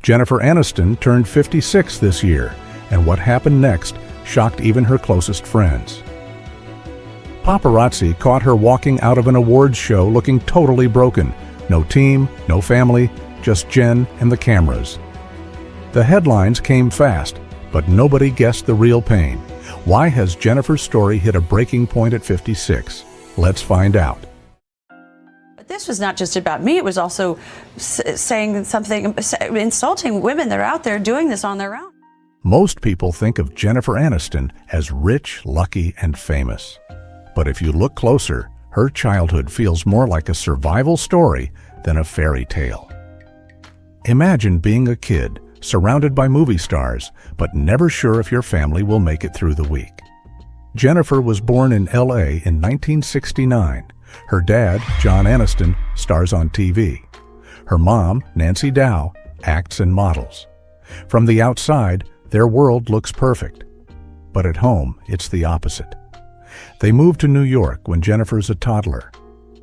Jennifer Aniston turned 56 this year, and what happened next shocked even her closest friends. Paparazzi caught her walking out of an awards show looking totally broken. No team, no family, just Jen and the cameras. The headlines came fast, but nobody guessed the real pain. Why has Jennifer's story hit a breaking point at 56? Let's find out. But this was not just about me. It was also saying something, insulting women that are out there doing this on their own. Most people think of Jennifer Aniston as rich, lucky, and famous. But if you look closer, her childhood feels more like a survival story than a fairy tale. Imagine being a kid, surrounded by movie stars, but never sure if your family will make it through the week. Jennifer was born in LA in 1969. Her dad, John Aniston, stars on TV. Her mom, Nancy Dow, acts and models. From the outside, their world looks perfect. But at home, it's the opposite. They move to New York when Jennifer's a toddler.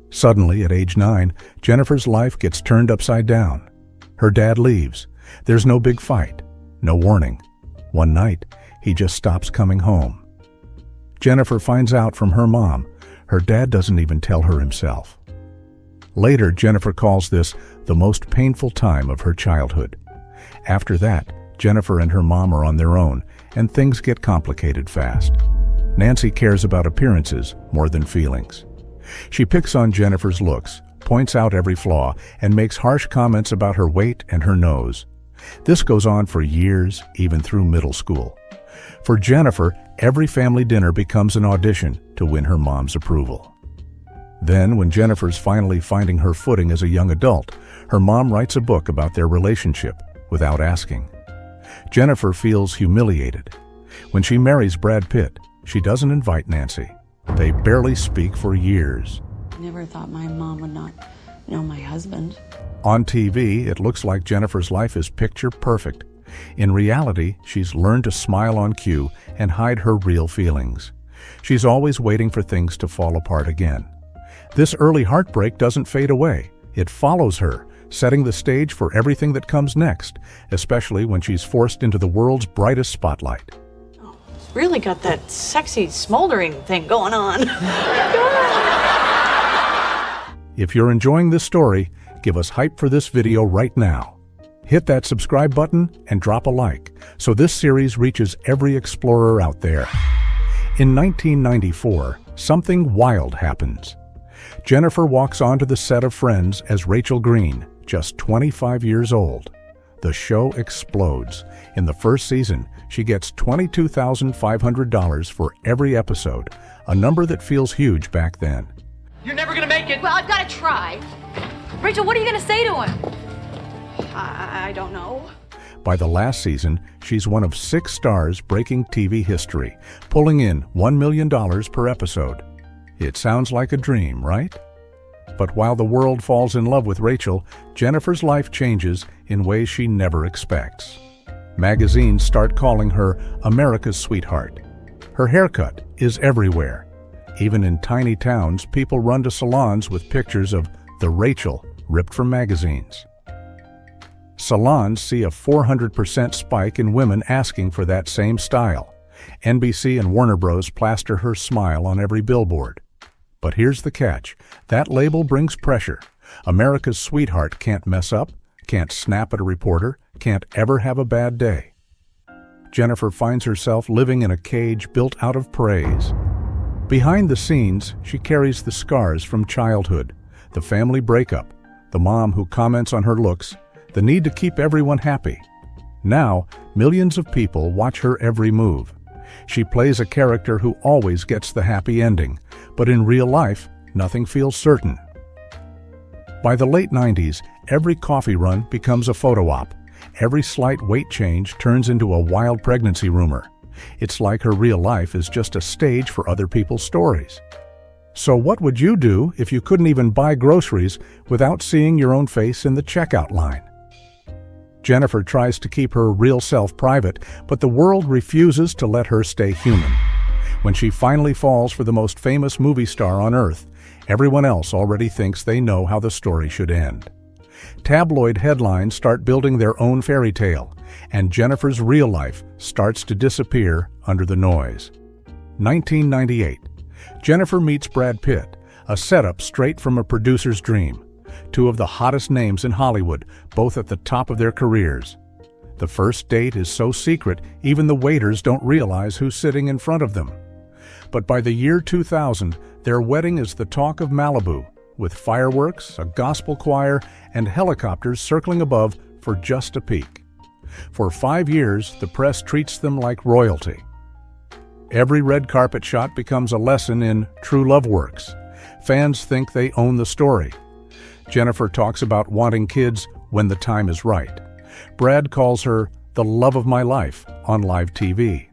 Suddenly, at age 9, Jennifer's life gets turned upside down. Her dad leaves. There's no big fight, no warning. One night, he just stops coming home. Jennifer finds out from her mom. Her dad doesn't even tell her himself. Later, Jennifer calls this the most painful time of her childhood. After that, Jennifer and her mom are on their own, and things get complicated fast. Nancy cares about appearances more than feelings. She picks on Jennifer's looks, points out every flaw, and makes harsh comments about her weight and her nose. This goes on for years, even through middle school. For Jennifer, every family dinner becomes an audition to win her mom's approval. Then, when Jennifer's finally finding her footing as a young adult, her mom writes a book about their relationship without asking. Jennifer feels humiliated. When she marries Brad Pitt, she doesn't invite Nancy. They barely speak for years. I never thought my mom would not know my husband. On TV, it looks like Jennifer's life is picture perfect. In reality, she's learned to smile on cue and hide her real feelings. She's always waiting for things to fall apart again. This early heartbreak doesn't fade away. It follows her, setting the stage for everything that comes next, especially when she's forced into the world's brightest spotlight. Oh, it's really got that sexy smoldering thing going on. If you're enjoying this story, give us hype for this video right now. Hit that subscribe button and drop a like, so this series reaches every explorer out there. In 1994, something wild happens. Jennifer walks onto the set of Friends as Rachel Green, just 25 years old. The show explodes. In the first season, she gets $22,500 for every episode, a number that feels huge back then. You're never gonna make it! Well, I've got to try. Rachel, what are you going to say to him? I don't know. By the last season, she's one of 6 stars breaking TV history, pulling in $1 million per episode. It sounds like a dream, right? But while the world falls in love with Rachel, Jennifer's life changes in ways she never expects. Magazines start calling her America's sweetheart. Her haircut is everywhere. Even in tiny towns, people run to salons with pictures of the Rachel ripped from magazines. Salons see a 400% spike in women asking for that same style. NBC and Warner Bros. Plaster her smile on every billboard. But here's the catch. That label brings pressure. America's sweetheart can't mess up, can't snap at a reporter, can't ever have a bad day. Jennifer finds herself living in a cage built out of praise. Behind the scenes, she carries the scars from childhood, the family breakup, the mom who comments on her looks, the need to keep everyone happy. Now, millions of people watch her every move. She plays a character who always gets the happy ending, but in real life, nothing feels certain. By the late 90s, every coffee run becomes a photo op. Every slight weight change turns into a wild pregnancy rumor. It's like her real life is just a stage for other people's stories. So what would you do if you couldn't even buy groceries without seeing your own face in the checkout line? Jennifer tries to keep her real self private, but the world refuses to let her stay human. When she finally falls for the most famous movie star on Earth, everyone else already thinks they know how the story should end. Tabloid headlines start building their own fairy tale, and Jennifer's real life starts to disappear under the noise. 1998. Jennifer meets Brad Pitt, a setup straight from a producer's dream. Two of the hottest names in Hollywood, both at the top of their careers. The first date is so secret, even the waiters don't realize who's sitting in front of them. But by the year 2000, their wedding is the talk of Malibu, with fireworks, a gospel choir, and helicopters circling above for just a peek. For 5 years, the press treats them like royalty. Every red carpet shot becomes a lesson in true love works. Fans think they own the story. Jennifer talks about wanting kids when the time is right. Brad calls her the love of my life on live TV.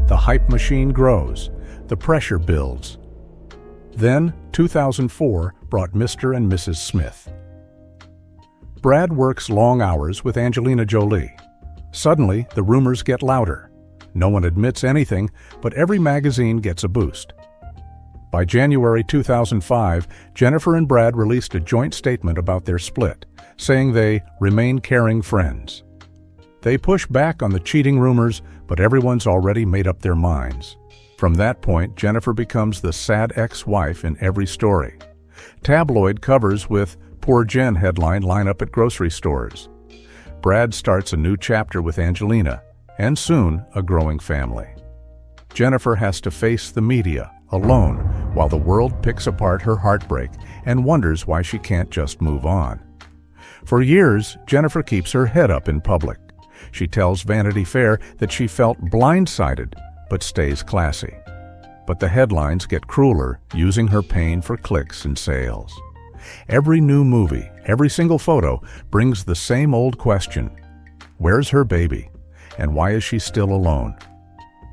The hype machine grows. The pressure builds. Then, 2004 brought Mr. and Mrs. Smith. Brad works long hours with Angelina Jolie. Suddenly, the rumors get louder. No one admits anything, but every magazine gets a boost. By January 2005, Jennifer and Brad released a joint statement about their split, saying they remain caring friends. They push back on the cheating rumors, but everyone's already made up their minds. From that point, Jennifer becomes the sad ex-wife in every story. Tabloid covers with "Poor Jen" headline line up at grocery stores. Brad starts a new chapter with Angelina, and soon a growing family. Jennifer has to face the media alone while the world picks apart her heartbreak and wonders why she can't just move on. For years, Jennifer keeps her head up in public. She tells Vanity Fair that she felt blindsided, but stays classy. But the headlines get crueler, using her pain for clicks and sales. Every new movie, every single photo, brings the same old question: where's her baby? And why is she still alone?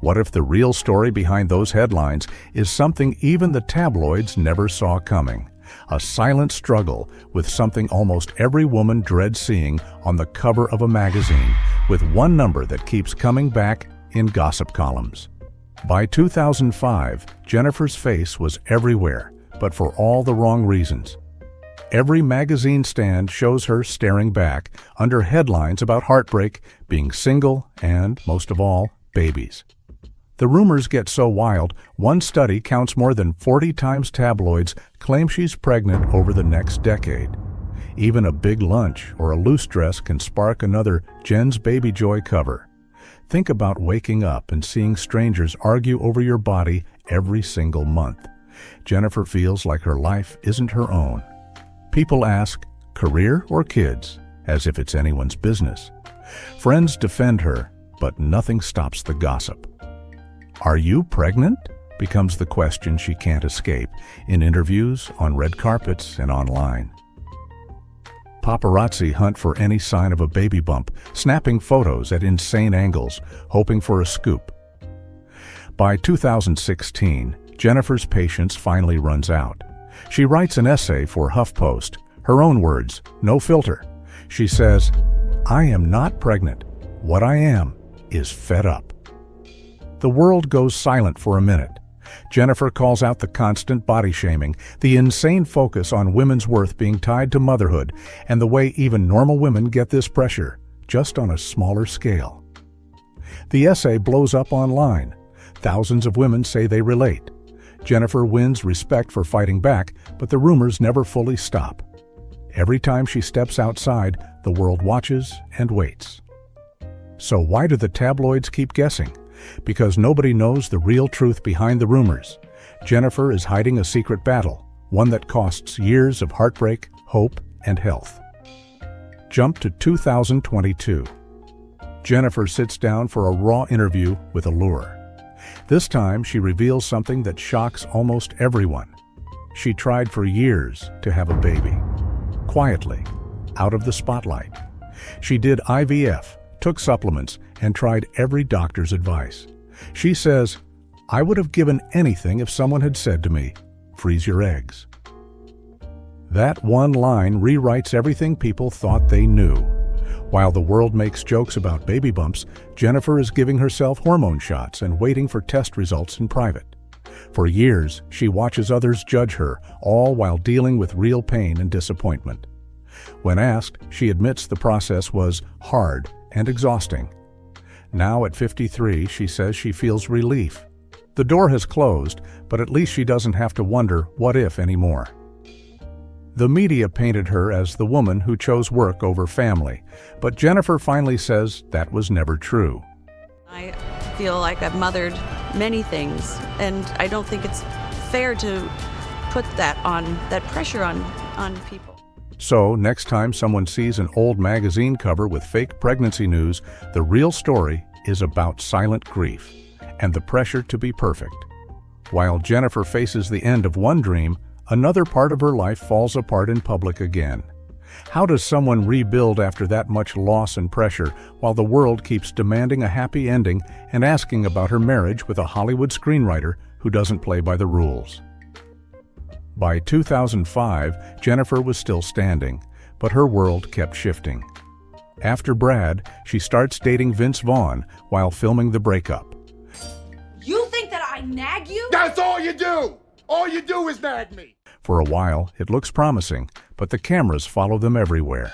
What if the real story behind those headlines is something even the tabloids never saw coming? A silent struggle with something almost every woman dreads seeing on the cover of a magazine, with one number that keeps coming back in gossip columns. By 2005, Jennifer's face was everywhere, but for all the wrong reasons. Every magazine stand shows her staring back under headlines about heartbreak, being single, and, most of all, babies. The rumors get so wild, one study counts more than 40 times tabloids claim she's pregnant over the next decade. Even a big lunch or a loose dress can spark another Jen's Baby Joy cover. Think about waking up and seeing strangers argue over your body every single month. Jennifer feels like her life isn't her own. People ask, career or kids, as if it's anyone's business. Friends defend her, but nothing stops the gossip. Are you pregnant? Becomes the question she can't escape in interviews, on red carpets, and online. Paparazzi hunt for any sign of a baby bump, snapping photos at insane angles, hoping for a scoop. By 2016, Jennifer's patience finally runs out. She writes an essay for HuffPost, her own words, no filter. She says, "I am not pregnant. What I am is fed up." The world goes silent for a minute. Jennifer calls out the constant body shaming, the insane focus on women's worth being tied to motherhood, and the way even normal women get this pressure, just on a smaller scale. The essay blows up online. Thousands of women say they relate. Jennifer wins respect for fighting back, but the rumors never fully stop. Every time she steps outside, the world watches and waits. So why do the tabloids keep guessing? Because nobody knows the real truth behind the rumors. Jennifer is hiding a secret battle, one that costs years of heartbreak, hope, and health. Jump to 2022. Jennifer sits down for a raw interview with Allure. This time, she reveals something that shocks almost everyone. She tried for years to have a baby. Quietly, out of the spotlight. She did IVF, took supplements, and tried every doctor's advice. She says, "I would have given anything if someone had said to me, 'Freeze your eggs.'" That one line rewrites everything people thought they knew. While the world makes jokes about baby bumps, Jennifer is giving herself hormone shots and waiting for test results in private. For years, she watches others judge her, all while dealing with real pain and disappointment. When asked, she admits the process was hard and exhausting. Now at 53, she says she feels relief. The door has closed, but at least she doesn't have to wonder what if anymore. The media painted her as the woman who chose work over family, but Jennifer finally says that was never true. I feel like I've mothered many things, and I don't think it's fair to put that pressure on people. So, next time someone sees an old magazine cover with fake pregnancy news, the real story is about silent grief and the pressure to be perfect. While Jennifer faces the end of one dream, another part of her life falls apart in public again. How does someone rebuild after that much loss and pressure while the world keeps demanding a happy ending and asking about her marriage with a Hollywood screenwriter who doesn't play by the rules? By 2005, Jennifer was still standing, but her world kept shifting. After Brad, she starts dating Vince Vaughn while filming the breakup. You think that I nag you? That's all you do! All you do is nag me! For a while, it looks promising, but the cameras follow them everywhere.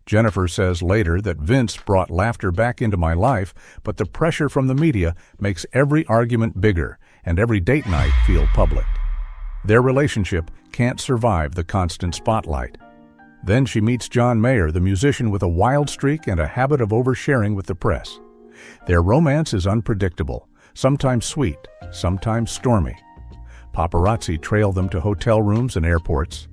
Jennifer says later that Vince brought laughter back into my life, but the pressure from the media makes every argument bigger and every date night feel public. Their relationship can't survive the constant spotlight. Then she meets John Mayer, the musician with a wild streak and a habit of oversharing with the press. Their romance is unpredictable, sometimes sweet, sometimes stormy. Paparazzi trail them to hotel rooms and airports.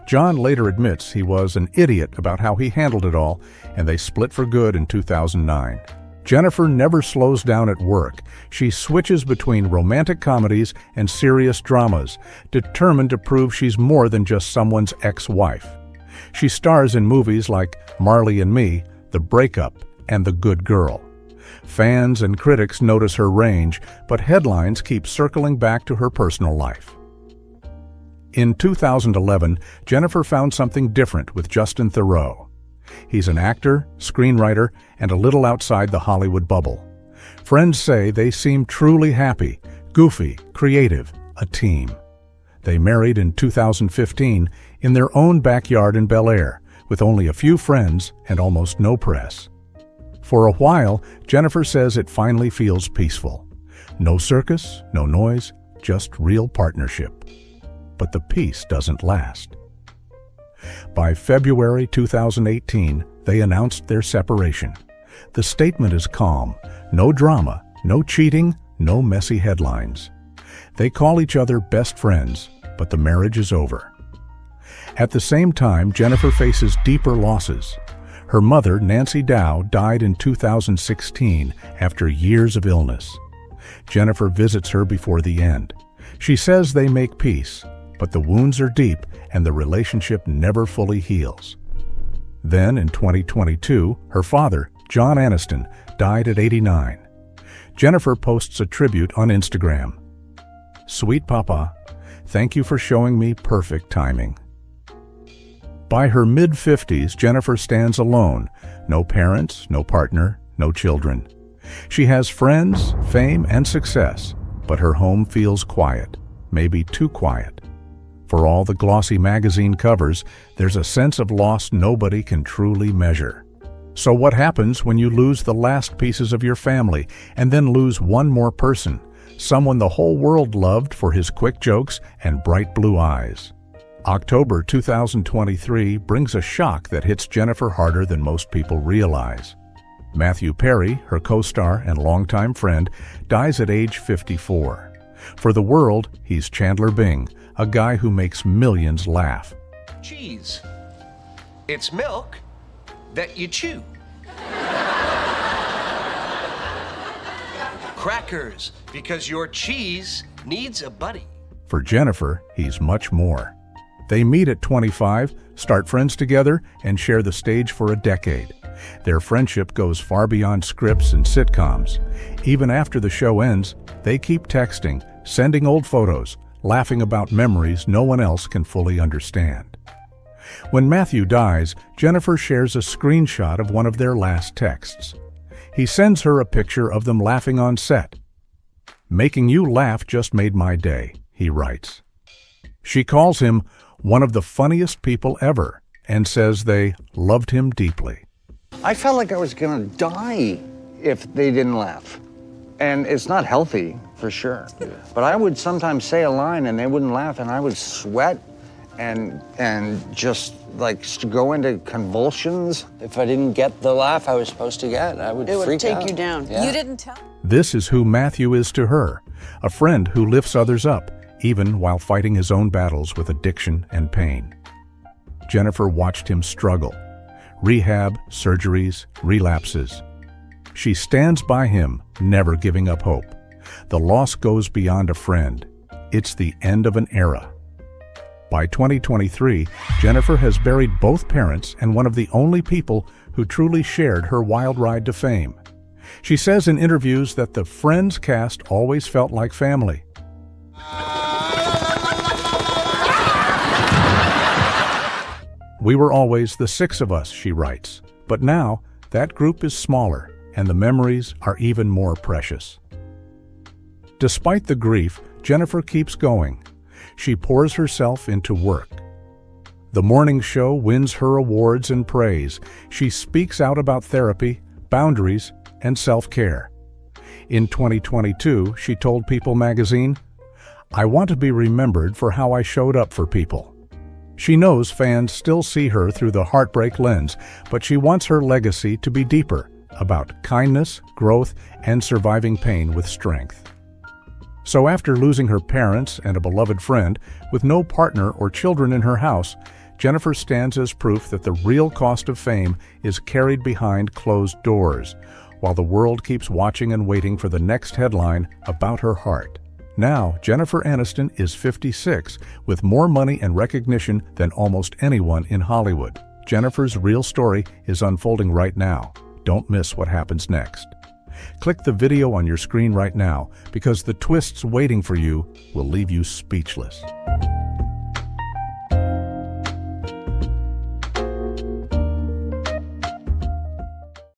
John later admits he was an idiot about how he handled it all, and they split for good in 2009. Jennifer never slows down at work. She switches between romantic comedies and serious dramas, determined to prove she's more than just someone's ex-wife. She stars in movies like Marley and Me, The Breakup, and The Good Girl. Fans and critics notice her range, but headlines keep circling back to her personal life. In 2011, Jennifer found something different with Justin Theroux. He's an actor, screenwriter, and a little outside the Hollywood bubble. Friends say they seem truly happy, goofy, creative, a team. They married in 2015 in their own backyard in Bel Air, with only a few friends and almost no press. For a while, Jennifer says it finally feels peaceful. No circus, no noise, just real partnership. But the peace doesn't last. By February 2018, they announced their separation. The statement is calm, no drama, no cheating, no messy headlines. They call each other best friends, but the marriage is over. At the same time, Jennifer faces deeper losses. Her mother, Nancy Dow, died in 2016 after years of illness. Jennifer visits her before the end. She says they make peace, but the wounds are deep and the relationship never fully heals. Then, in 2022, her father, John Aniston, died at 89. Jennifer posts a tribute on Instagram. "Sweet Papa, thank you for showing me perfect timing." By her mid-50s, Jennifer stands alone. No parents, no partner, no children. She has friends, fame, and success, but her home feels quiet, maybe too quiet. For all the glossy magazine covers, there's a sense of loss nobody can truly measure. So what happens when you lose the last pieces of your family and then lose one more person, someone the whole world loved for his quick jokes and bright blue eyes? October 2023 brings a shock that hits Jennifer harder than most people realize. Matthew Perry, her co-star and longtime friend, dies at age 54. For the world, he's Chandler Bing, a guy who makes millions laugh. Cheese. It's milk that you chew. Crackers, because your cheese needs a buddy. For Jennifer, he's much more. They meet at 25, start friends together, and share the stage for a decade. Their friendship goes far beyond scripts and sitcoms. Even after the show ends, they keep texting, sending old photos, laughing about memories no one else can fully understand. When Matthew dies, Jennifer shares a screenshot of one of their last texts. He sends her a picture of them laughing on set. "Making you laugh just made my day," he writes. She calls him one of the funniest people ever, and says they loved him deeply. I felt like I was gonna die if they didn't laugh. And it's not healthy, for sure. But I would sometimes say a line and they wouldn't laugh, and I would sweat and just like go into convulsions. If I didn't get the laugh I was supposed to get, I would freak out. It would take you down. Yeah. You didn't tell. This is who Matthew is to her, a friend who lifts others up, even while fighting his own battles with addiction and pain. Jennifer watched him struggle. Rehab, surgeries, relapses. She stands by him, never giving up hope. The loss goes beyond a friend. It's the end of an era. By 2023, Jennifer has buried both parents and one of the only people who truly shared her wild ride to fame. She says in interviews that the Friends cast always felt like family. We were always the six of us, she writes, but now that group is smaller and the memories are even more precious. Despite the grief, Jennifer keeps going. She pours herself into work. The morning show wins her awards and praise. She speaks out about therapy, boundaries, and self-care. In 2022, she told People magazine, "I want to be remembered for how I showed up for people." She knows fans still see her through the heartbreak lens, but she wants her legacy to be deeper, about kindness, growth, and surviving pain with strength. So after losing her parents and a beloved friend, with no partner or children in her house, Jennifer stands as proof that the real cost of fame is carried behind closed doors, while the world keeps watching and waiting for the next headline about her heart. Now, Jennifer Aniston is 56, with more money and recognition than almost anyone in Hollywood. Jennifer's real story is unfolding right now. Don't miss what happens next. Click the video on your screen right now, because the twists waiting for you will leave you speechless.